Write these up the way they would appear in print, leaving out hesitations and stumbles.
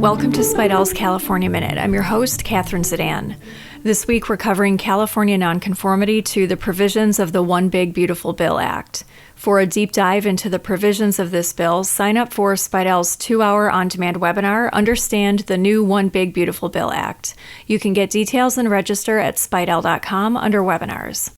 Welcome to Spidell's California Minute. I'm your host, Catherine Zidane. This week we're covering California nonconformity to the provisions of the One Big Beautiful Bill Act. For a deep dive into the provisions of this bill, sign up for Spidell's 2-hour on-demand webinar, Understand the New One Big Beautiful Bill Act. You can get details and register at spidell.com under webinars.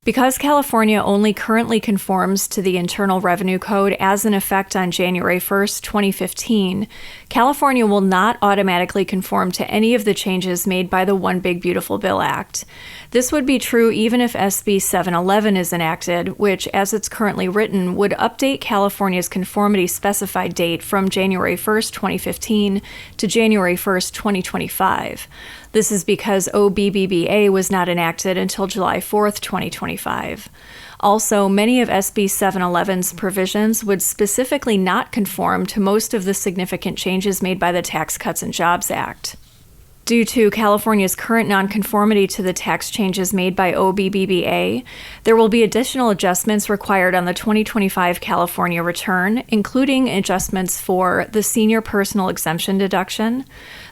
Because California only currently conforms to the Internal Revenue Code as in effect on January 1st, 2015, California will not automatically conform to any of the changes made by the One Big Beautiful Bill Act. This would be true even if SB 711 is enacted, which, as it's currently written, would update California's conformity specified date from January 1st, 2015 to January 1st, 2025. This is because OBBBA was not enacted until July 4th, 2025. Also, many of SB 711's provisions would specifically not conform to most of the significant changes made by the Tax Cuts and Jobs Act. Due to California's current nonconformity to the tax changes made by OBBBA, there will be additional adjustments required on the 2025 California return, including adjustments for the senior personal exemption deduction,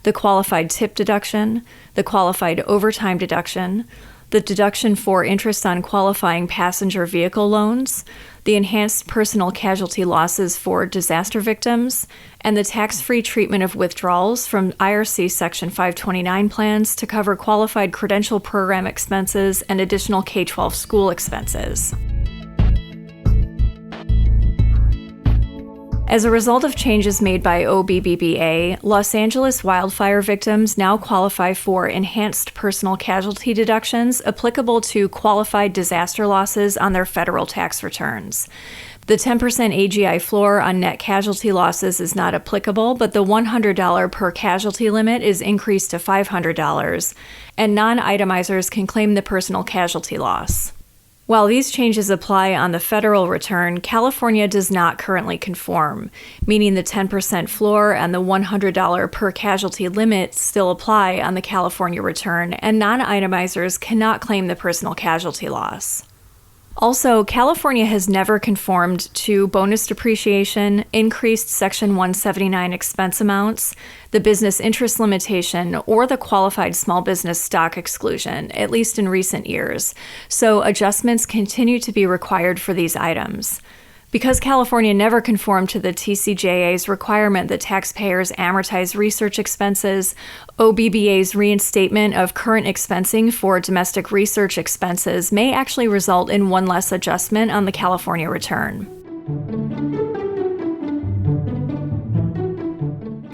the qualified tip deduction, the qualified overtime deduction, the deduction for interest on qualifying passenger vehicle loans, the enhanced personal casualty losses for disaster victims, and the tax-free treatment of withdrawals from IRC Section 529 plans to cover qualified credential program expenses and additional K-12 school expenses. As a result of changes made by OBBBA, Los Angeles wildfire victims now qualify for enhanced personal casualty deductions applicable to qualified disaster losses on their federal tax returns. The 10% AGI floor on net casualty losses is not applicable, but the $100 per casualty limit is increased to $500, and non-itemizers can claim the personal casualty loss. While these changes apply on the federal return, California does not currently conform, meaning the 10% floor and the $100 per casualty limit still apply on the California return, and non-itemizers cannot claim the personal casualty loss. Also, California has never conformed to bonus depreciation, increased Section 179 expense amounts, the business interest limitation, or the qualified small business stock exclusion, at least in recent years, so adjustments continue to be required for these items. Because California never conformed to the TCJA's requirement that taxpayers amortize research expenses, OBBBA's reinstatement of current expensing for domestic research expenses may actually result in one less adjustment on the California return.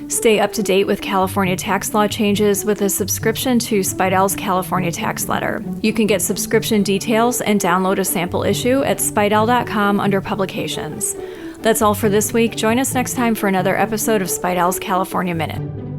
Stay up to date with California tax law changes with a subscription to Spidell's California Tax Letter. You can get subscription details and download a sample issue at spidell.com under Publications. That's all for this week. Join us next time for another episode of Spidell's California Minute.